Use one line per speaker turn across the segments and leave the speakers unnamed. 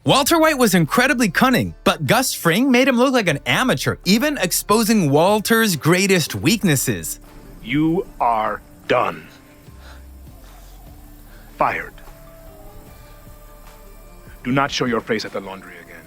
Walter White was incredibly cunning, but Gus Fring made him look like an amateur, even exposing Walter's greatest weaknesses.
You are done. Fired. Do not show your face at the laundry again.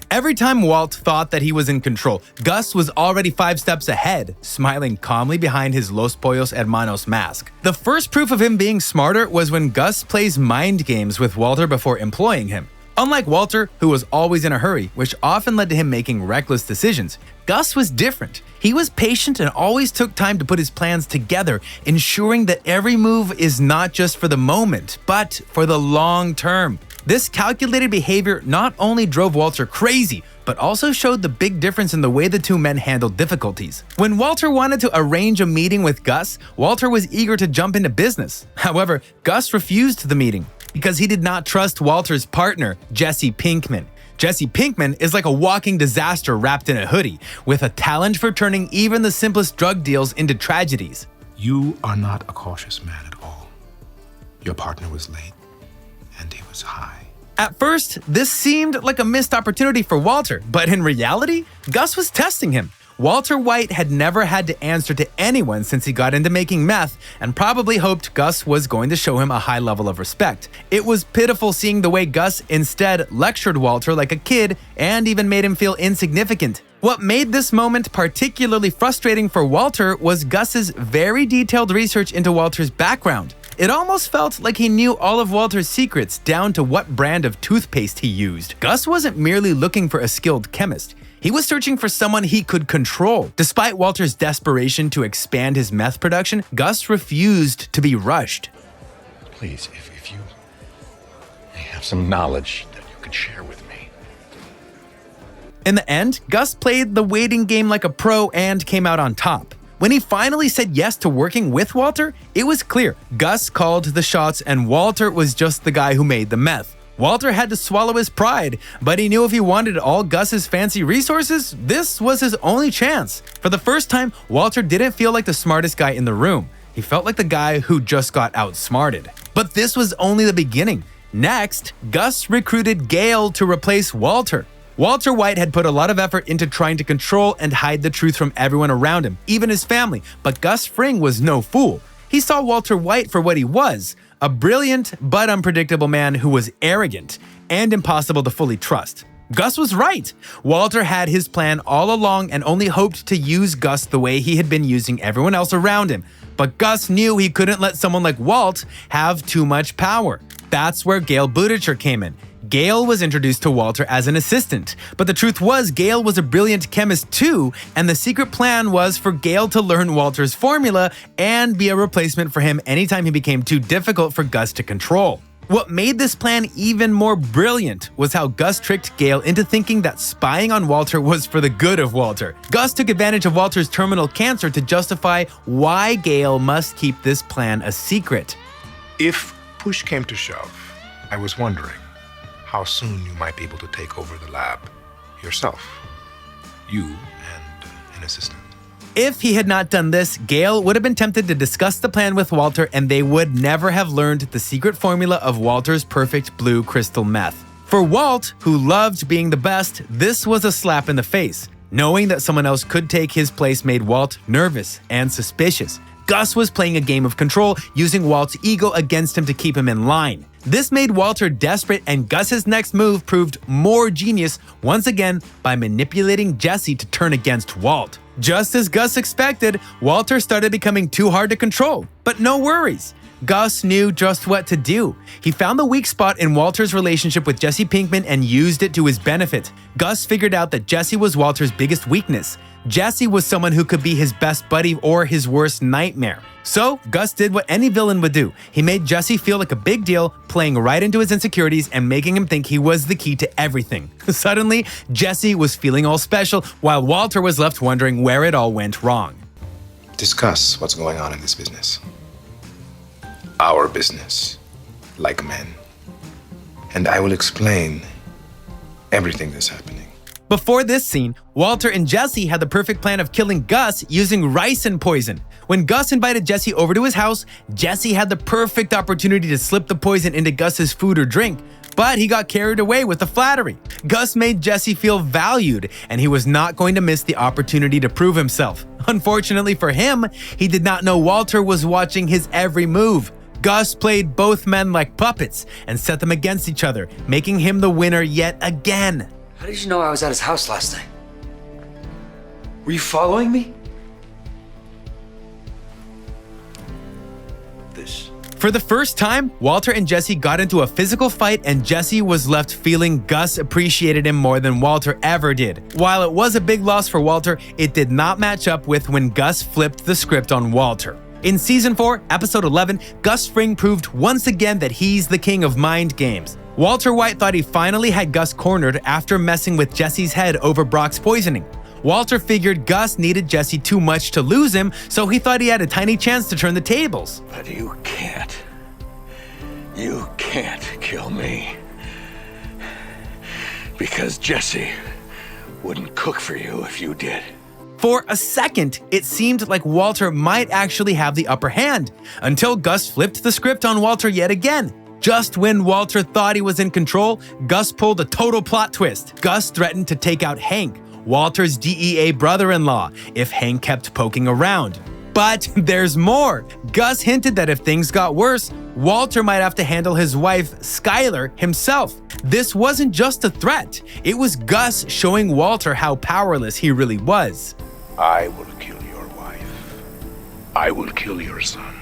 Every time Walt thought that he was in control, Gus was already 5 steps ahead, smiling calmly behind his Los Pollos Hermanos mask. The first proof of him being smarter was when Gus plays mind games with Walter before employing him. Unlike Walter, who was always in a hurry, which often led to him making reckless decisions, Gus was different. He was patient and always took time to put his plans together, ensuring that every move is not just for the moment, but for the long term. This calculated behavior not only drove Walter crazy, but also showed the big difference in the way the two men handled difficulties. When Walter wanted to arrange a meeting with Gus, Walter was eager to jump into business. However, Gus refused the meeting because he did not trust Walter's partner, Jesse Pinkman. Jesse Pinkman is like a walking disaster wrapped in a hoodie, with a talent for turning even the simplest drug deals into tragedies.
You are not a cautious man at all. Your partner was late, and he was high.
At first, this seemed like a missed opportunity for Walter, but in reality, Gus was testing him. Walter White had never had to answer to anyone since he got into making meth, and probably hoped Gus was going to show him a high level of respect. It was pitiful seeing the way Gus instead lectured Walter like a kid and even made him feel insignificant. What made this moment particularly frustrating for Walter was Gus's very detailed research into Walter's background. It almost felt like he knew all of Walter's secrets, down to what brand of toothpaste he used. Gus wasn't merely looking for a skilled chemist. He was searching for someone he could control. Despite Walter's desperation to expand his meth production, Gus refused to be rushed.
Please, if you have some knowledge that you could share with me.
In the end, Gus played the waiting game like a pro and came out on top. When he finally said yes to working with Walter, it was clear Gus called the shots and Walter was just the guy who made the meth. Walter had to swallow his pride, but he knew if he wanted all Gus's fancy resources, this was his only chance. For the first time, Walter didn't feel like the smartest guy in the room. He felt like the guy who just got outsmarted. But this was only the beginning. Next, Gus recruited Gale to replace Walter. Walter White had put a lot of effort into trying to control and hide the truth from everyone around him, even his family, but Gus Fring was no fool. He saw Walter White for what he was, a brilliant but unpredictable man who was arrogant and impossible to fully trust. Gus was right. Walter had his plan all along and only hoped to use Gus the way he had been using everyone else around him. But Gus knew he couldn't let someone like Walt have too much power. That's where Gale Butticher came in. Gale was introduced to Walter as an assistant, but the truth was Gale was a brilliant chemist too, and the secret plan was for Gale to learn Walter's formula and be a replacement for him anytime he became too difficult for Gus to control. What made this plan even more brilliant was how Gus tricked Gale into thinking that spying on Walter was for the good of Walter. Gus took advantage of Walter's terminal cancer to justify why Gale must keep this plan a secret.
If push came to shove, I was wondering how soon you might be able to take over the lab yourself. You and an assistant.
If he had not done this, Gale would have been tempted to discuss the plan with Walter and they would never have learned the secret formula of Walter's perfect blue crystal meth. For Walt, who loved being the best, this was a slap in the face. Knowing that someone else could take his place made Walt nervous and suspicious. Gus was playing a game of control, using Walt's ego against him to keep him in line. This made Walter desperate, and Gus's next move proved more genius once again by manipulating Jesse to turn against Walt. Just as Gus expected, Walter started becoming too hard to control. But no worries. Gus knew just what to do. He found the weak spot in Walter's relationship with Jesse Pinkman and used it to his benefit. Gus figured out that Jesse was Walter's biggest weakness. Jesse was someone who could be his best buddy or his worst nightmare. So, Gus did what any villain would do. He made Jesse feel like a big deal, playing right into his insecurities and making him think he was the key to everything. Suddenly, Jesse was feeling all special, while Walter was left wondering where it all went wrong.
Discuss what's going on in this business. Our business, like men. And I will explain everything that's happening.
Before this scene, Walter and Jesse had the perfect plan of killing Gus using ricin poison. When Gus invited Jesse over to his house, Jesse had the perfect opportunity to slip the poison into Gus's food or drink. But he got carried away with the flattery. Gus made Jesse feel valued, and he was not going to miss the opportunity to prove himself. Unfortunately for him, he did not know Walter was watching his every move. Gus played both men like puppets and set them against each other, making him the winner yet again.
How did you know I was at his house last night? Were you following me?
For the first time, Walter and Jesse got into a physical fight, and Jesse was left feeling Gus appreciated him more than Walter ever did. While it was a big loss for Walter, it did not match up with when Gus flipped the script on Walter. In Season 4, Episode 11, Gus Fring proved once again that he's the king of mind games. Walter White thought he finally had Gus cornered after messing with Jesse's head over Brock's poisoning. Walter figured Gus needed Jesse too much to lose him, so he thought he had a tiny chance to turn the tables.
But you can't. You can't kill me. Because Jesse wouldn't cook for you if you did.
For a second, it seemed like Walter might actually have the upper hand, until Gus flipped the script on Walter yet again. Just when Walter thought he was in control, Gus pulled a total plot twist. Gus threatened to take out Hank, Walter's DEA brother-in-law, if Hank kept poking around. But there's more. Gus hinted that if things got worse, Walter might have to handle his wife, Skylar, himself. This wasn't just a threat. It was Gus showing Walter how powerless he really was.
I will kill your wife. I will kill your son.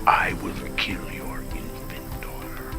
I will kill your infant daughter.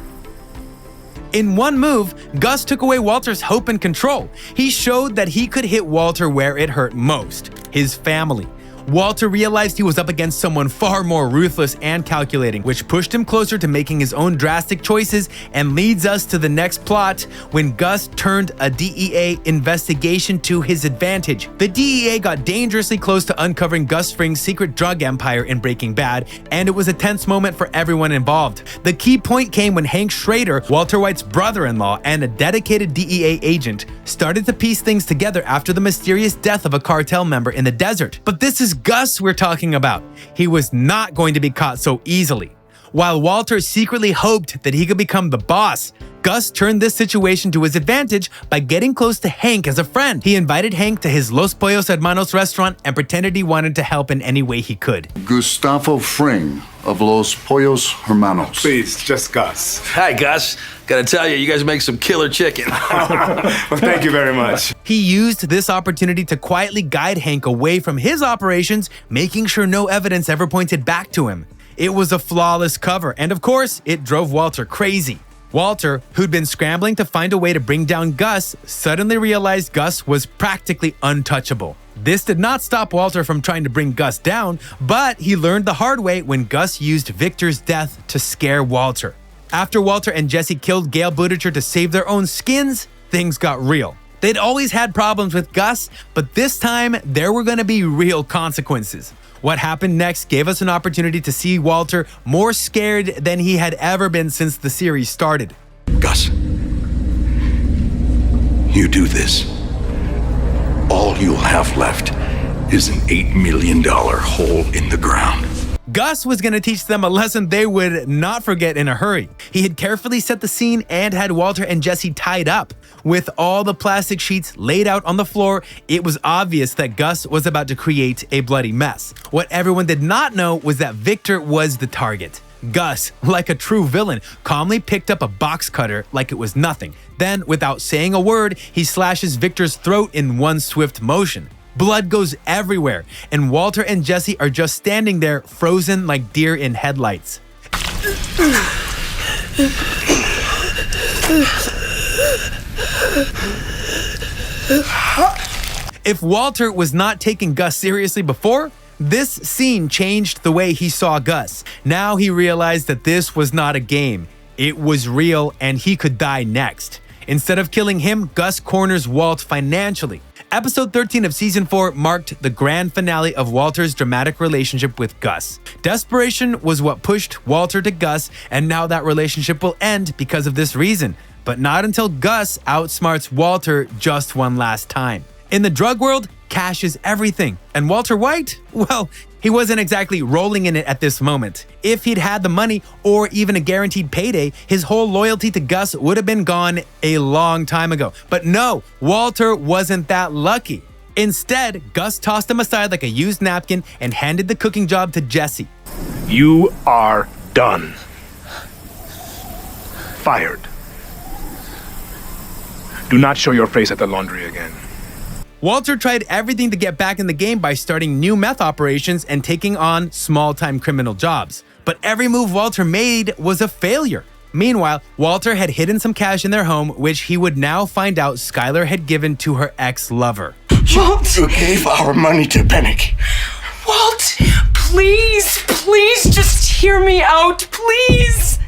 In one move, Gus took away Walter's hope and control. He showed that he could hit Walter where it hurt most, his family. Walter realized he was up against someone far more ruthless and calculating, which pushed him closer to making his own drastic choices and leads us to the next plot when Gus turned a DEA investigation to his advantage. The DEA got dangerously close to uncovering Gus Fring's secret drug empire in Breaking Bad, and it was a tense moment for everyone involved. The key point came when Hank Schrader, Walter White's brother-in-law and a dedicated DEA agent, started to piece things together after the mysterious death of a cartel member in the desert. But this is Gus we're talking about. He was not going to be caught so easily. While Walter secretly hoped that he could become the boss, Gus turned this situation to his advantage by getting close to Hank as a friend. He invited Hank to his Los Pollos Hermanos restaurant and pretended he wanted to help in any way he could.
Gustavo Fring of Los Pollos Hermanos.
Please, just Gus.
Hi, Gus. Gotta tell you guys make some killer chicken.
Well, thank you very much.
He used this opportunity to quietly guide Hank away from his operations, making sure no evidence ever pointed back to him. It was a flawless cover, and of course, it drove Walter crazy. Walter, who'd been scrambling to find a way to bring down Gus, suddenly realized Gus was practically untouchable. This did not stop Walter from trying to bring Gus down, but he learned the hard way when Gus used Victor's death to scare Walter. After Walter and Jesse killed Gail Buttigieg to save their own skins, things got real. They'd always had problems with Gus, but this time there were going to be real consequences. What happened next gave us an opportunity to see Walter more scared than he had ever been since the series started.
Gus, you do this. All you'll have left is an $8 million hole in the ground.
Gus was going to teach them a lesson they would not forget in a hurry. He had carefully set the scene and had Walter and Jesse tied up. With all the plastic sheets laid out on the floor, it was obvious that Gus was about to create a bloody mess. What everyone did not know was that Victor was the target. Gus, like a true villain, calmly picked up a box cutter like it was nothing. Then, without saying a word, he slashes Victor's throat in one swift motion. Blood goes everywhere, and Walter and Jesse are just standing there, frozen like deer in headlights. If Walter was not taking Gus seriously before, this scene changed the way he saw Gus. Now he realized that this was not a game. It was real, and he could die next. Instead of killing him, Gus corners Walt financially. Episode 13 of Season 4 marked the grand finale of Walter's dramatic relationship with Gus. Desperation was what pushed Walter to Gus, and now that relationship will end because of this reason. But not until Gus outsmarts Walter just one last time. In the drug world, cash is everything. And Walter White? Well, He wasn't exactly rolling in it at this moment. If he'd had the money or even a guaranteed payday, his whole loyalty to Gus would have been gone a long time ago. But no, Walter wasn't that lucky. Instead, Gus tossed him aside like a used napkin and handed the cooking job to Jesse.
You are done. Fired. Do not show your face at the laundry again.
Walter tried everything to get back in the game by starting new meth operations and taking on small-time criminal jobs. But every move Walter made was a failure. Meanwhile, Walter had hidden some cash in their home, which he would now find out Skylar had given to her ex-lover.
Walt!
You gave our money to Bennick.
Walt! Please, please just hear me out, please!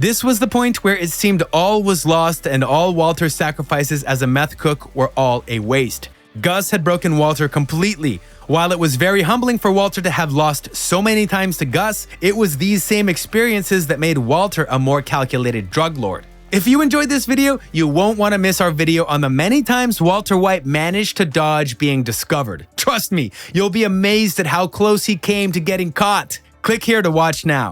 This was the point where it seemed all was lost and all Walter's sacrifices as a meth cook were all a waste. Gus had broken Walter completely. While it was very humbling for Walter to have lost so many times to Gus, it was these same experiences that made Walter a more calculated drug lord. If you enjoyed this video, you won't want to miss our video on the many times Walter White managed to dodge being discovered. Trust me, you'll be amazed at how close he came to getting caught. Click here to watch now.